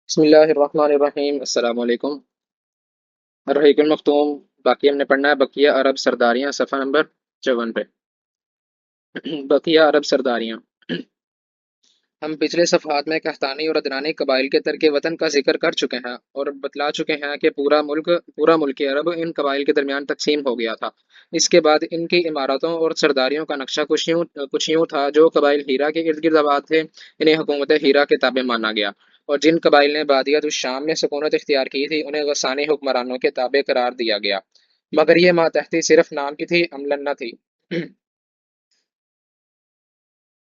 بسم اللہ الرحمن الرحیم، السلام علیکم۔ الرحیق المختوم۔ باقی ہم نے پڑھنا ہے بقیہ عرب سرداریاں، صفحہ نمبر 54 پہ۔ بقیہ عرب سرداریاں۔ ہم پچھلے صفحات میں قحطانی اور عدنانی قبائل کے ترک وطن کا ذکر کر چکے ہیں اور بتلا چکے ہیں کہ پورا ملک عرب ان قبائل کے درمیان تقسیم ہو گیا تھا۔ اس کے بعد ان کی عمارتوں اور سرداریوں کا نقشہ کچھ یوں تھا۔ جو قبائل ہیرا کے ارد گرد آباد تھے، انہیں حکومت ہیرا کے تابع مانا گیا، اور جن قبائل نے بادیت الشام میں سکونت اختیار کی تھی، انہیں غسانی حکمرانوں کے تابع قرار دیا گیا، مگر یہ ماتحتی صرف نام کی تھی، عملاً نہ تھی۔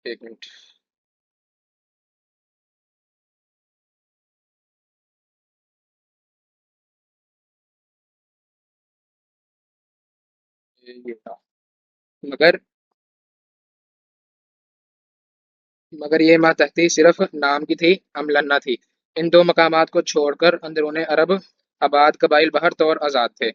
ایک منٹ، یہ تھا، مگر مگر یہ ماتحتی صرف نام کی تھی، عملاً نہ تھی۔ ان دو مقامات کو چھوڑ کر اندرون عرب آباد قبائل بہر طور آزاد تھے۔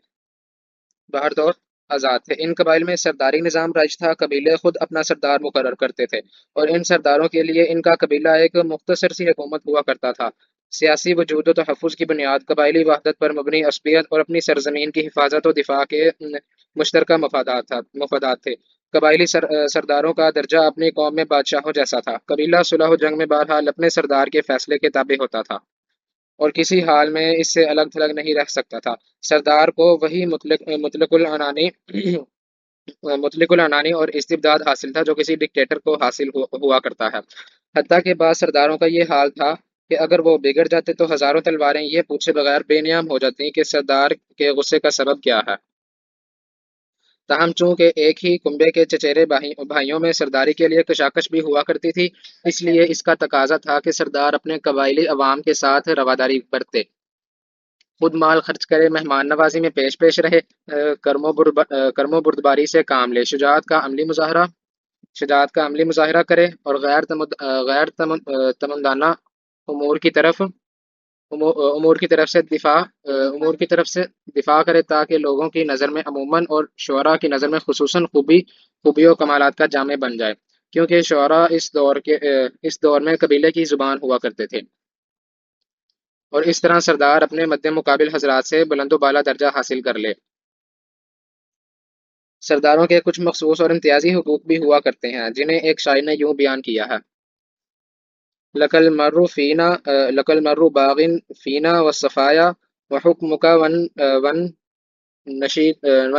ان قبائل میں سرداری نظام رائج تھا۔ قبیلے خود اپنا سردار مقرر کرتے تھے، اور ان سرداروں کے لیے ان کا قبیلہ ایک مختصر سی حکومت ہوا کرتا تھا۔ سیاسی وجود و تحفظ کی بنیاد قبائلی وحدت پر مبنی عصبیت اور اپنی سرزمین کی حفاظت و دفاع کے مشترکہ مفادات تھے۔ قبائلی سرداروں کا درجہ اپنی قوم میں بادشاہوں جیسا تھا۔ قبیلہ صلح و جنگ میں بہرحال اپنے سردار کے فیصلے کے تابع ہوتا تھا، اور کسی حال میں اس سے الگ تھلگ نہیں رہ سکتا تھا۔ سردار کو وہی مطلق العنانی اور استبداد حاصل تھا جو کسی ڈکٹیٹر کو حاصل ہوا کرتا ہے۔ حتیٰ کہ بعض سرداروں کا یہ حال تھا کہ اگر وہ بگڑ جاتے تو ہزاروں تلواریں یہ پوچھے بغیر بے نیام ہو جاتی کہ سردار کے غصے کا سبب کیا ہے۔ تاہم چونکہ ایک ہی کنبے کے چچیرے بھائیوں میں سرداری کے لیے کشاکش بھی ہوا کرتی تھی، اس لیے اس کا تقاضا تھا کہ سردار اپنے قبائلی عوام کے ساتھ رواداری برتے، خود مال خرچ کرے، مہمان نوازی میں پیش پیش رہے، کرم و بردباری سے کام لے، شجاعت کا عملی مظاہرہ کرے، اور غیر تمدانہ امور کی طرف امور کی طرف سے دفاع کرے، تاکہ لوگوں کی نظر میں عموماً اور شعراء کی نظر میں خصوصاً خوبی و کمالات کا جامع بن جائے، کیونکہ شعراء اس دور میں قبیلے کی زبان ہوا کرتے تھے، اور اس طرح سردار اپنے مد مقابل حضرات سے بلند و بالا درجہ حاصل کر لے۔ سرداروں کے کچھ مخصوص اور امتیازی حقوق بھی ہوا کرتے ہیں، جنہیں ایک شاعر نے یوں بیان کیا ہے: لکل مرو باغن فینا والصفایا وحکمک ون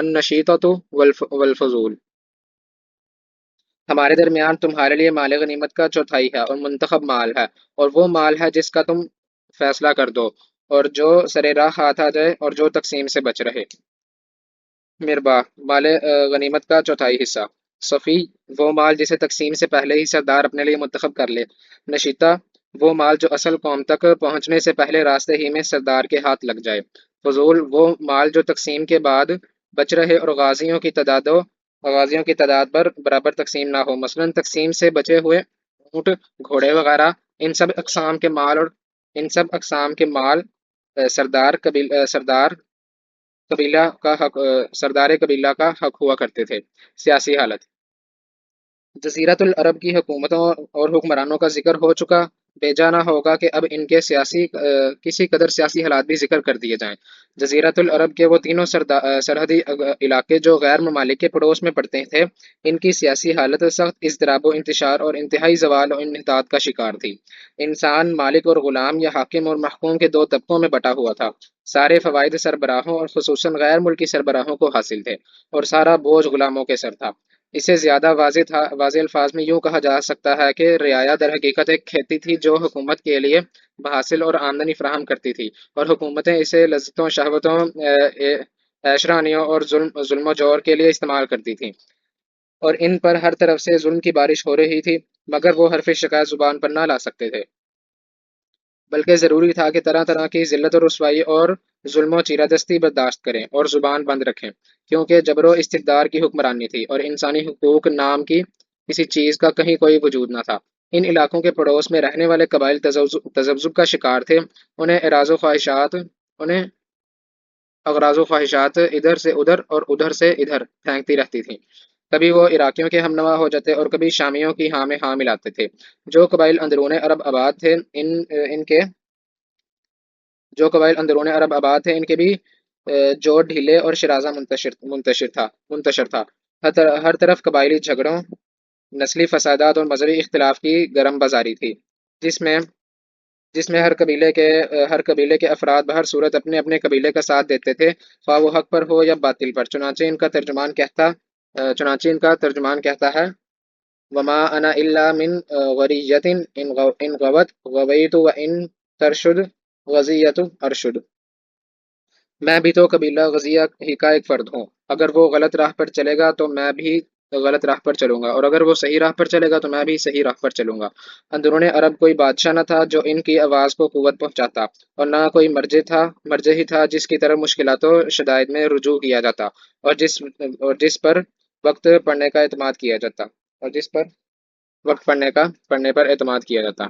نشیطۃ والفضول۔ ہمارے درمیان تمہارے لیے مال غنیمت کا چوتھائی ہے، اور منتخب مال ہے، اور وہ مال ہے جس کا تم فیصلہ کر دو، اور جو سرے راہ ہاتھ آ جائے، اور جو تقسیم سے بچ رہے۔ مربا، مال غنیمت کا چوتھائی حصہ۔ صفی، وہ مال جسے تقسیم سے پہلے ہی سردار اپنے لیے منتخب کر لے۔ نشیطہ، وہ مال جو اصل قوم تک پہنچنے سے پہلے راستے ہی میں سردار کے ہاتھ لگ جائے۔ فضول، وہ مال جو تقسیم کے بعد بچ رہے اور غازیوں کی تعداد پر برابر تقسیم نہ ہو، مثلاً تقسیم سے بچے ہوئے اونٹ، گھوڑے وغیرہ۔ ان سب اقسام کے مال سردار قبیلہ کا حق ہوا کرتے تھے۔ سیاسی حالت: جزیرۃ العرب کی حکومتوں اور حکمرانوں کا ذکر ہو چکا، بھیجا نہ ہوگا کہ اب ان کے کسی قدر سیاسی حالات بھی ذکر کر دیے جائیں۔ جزیرۃ العرب کے وہ تینوں سرحدی علاقے جو غیر ممالک کے پڑوس میں پڑتے تھے، ان کی سیاسی حالت سخت اضطراب و انتشار اور انتہائی زوال و انحطاط کا شکار تھی۔ انسان مالک اور غلام یا حاکم اور محکوم کے دو طبقوں میں بٹا ہوا تھا۔ سارے فوائد سربراہوں اور خصوصاً غیر ملکی سربراہوں کو حاصل تھے، اور سارا بوجھ غلاموں کے سر تھا۔ اسے زیادہ واضح الفاظ میں یوں کہا جا سکتا ہے کہ رعایا در حقیقت ایک کھیتی تھی جو حکومت کے لیے محاصل اور آمدنی فراہم کرتی تھی، اور حکومتیں اسے لذتوں، شہوتوں، عیشرانیوں اور ظلم و جور کے لیے استعمال کرتی تھیں، اور ان پر ہر طرف سے ظلم کی بارش ہو رہی تھی، مگر وہ حرف شکایت زبان پر نہ لا سکتے تھے، بلکہ ضروری تھا کہ طرح طرح کی ذلت و رسوائی اور ظلم و چیرادستی برداشت کریں اور زبان بند رکھیں، کیونکہ جبر و استبداد کی حکمرانی تھی، اور انسانی حقوق نام کی کسی چیز کا کہیں کوئی وجود نہ تھا۔ ان علاقوں کے پڑوس میں رہنے والے قبائل تذبذب کا شکار تھے۔ انہیں اغراض و خواہشات ادھر سے ادھر اور ادھر سے ادھر پھینکتی رہتی تھیں۔ کبھی وہ عراقیوں کے ہم نوا ہو جاتے اور کبھی شامیوں کی ہاں میں ہاں ملاتے تھے۔ جو قبائل اندرون عرب آباد تھے، ان کے جو قبائل اندرون عرب آباد تھے ان کے بھی جوڑ ڈھیلے اور شرازہ منتشر تھا۔ ہر طرف قبائلی جھگڑوں، نسلی فسادات اور مذہبی اختلاف کی گرم بازاری تھی، جس میں جس میں ہر قبیلے کے افراد بہر صورت اپنے اپنے قبیلے کا ساتھ دیتے تھے، خواہ وہ حق پر ہو یا باطل پر۔ چنانچہ ان کا ترجمان کہتا ہے: وما انا الا من غریۃ ان غوت غویت و ان ترشد غزیت ارشد۔ میں بھی تو قبیلہ غزیہ ہی کا ایک فرد ہوں، اگر وہ غلط راہ پر چلے گا تو میں بھی غلط راہ پر چلوں گا، اور اگر وہ صحیح راہ پر چلے گا تو میں بھی صحیح راہ پر چلوں گا۔ اندرون عرب کوئی بادشاہ نہ تھا جو ان کی آواز کو قوت پہنچاتا، اور نہ کوئی مرجع ہی تھا جس کی طرف مشکلات و شدائد میں رجوع کیا جاتا، اور جس پر وقت پڑنے کا اعتماد کیا جاتا اور جس پر وقت پڑنے پر اعتماد کیا جاتا۔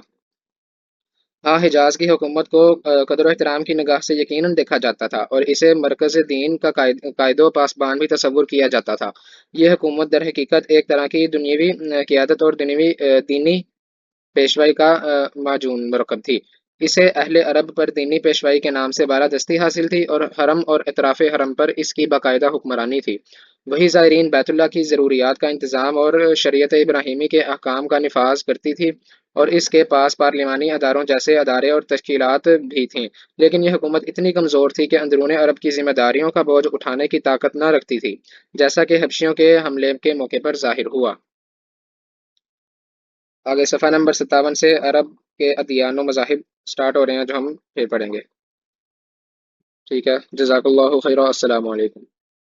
ہاں، حجاز کی حکومت کو قدر و احترام کی نگاہ سے یقیناً دیکھا جاتا تھا، اور اسے مرکز دین کا قائد و پاسبان بھی تصور کیا جاتا تھا۔ یہ حکومت در حقیقت ایک طرح کی دنیاوی قیادت اور دینی پیشوائی کا معجون مرکب تھی۔ اسے اہل عرب پر دینی پیشوائی کے نام سے بالادستی حاصل تھی، اور حرم اور اطراف حرم پر اس کی باقاعدہ حکمرانی تھی۔ وہی زائرین بیت اللہ کی ضروریات کا انتظام اور شریعت ابراہیمی کے احکام کا نفاذ کرتی تھی، اور اس کے پاس پارلیمانی اداروں جیسے ادارے اور تشکیلات بھی تھیں، لیکن یہ حکومت اتنی کمزور تھی کہ اندرون عرب کی ذمہ داریوں کا بوجھ اٹھانے کی طاقت نہ رکھتی تھی، جیسا کہ حبشیوں کے حملے کے موقع پر ظاہر ہوا۔ آگے صفحہ نمبر 57 سے عرب کے ادیان و مذاہب سٹارٹ ہو رہے ہیں جو ہم پھر پڑھیں گے۔ ٹھیک ہے، جزاک اللہ خیرہ، السلام علیکم۔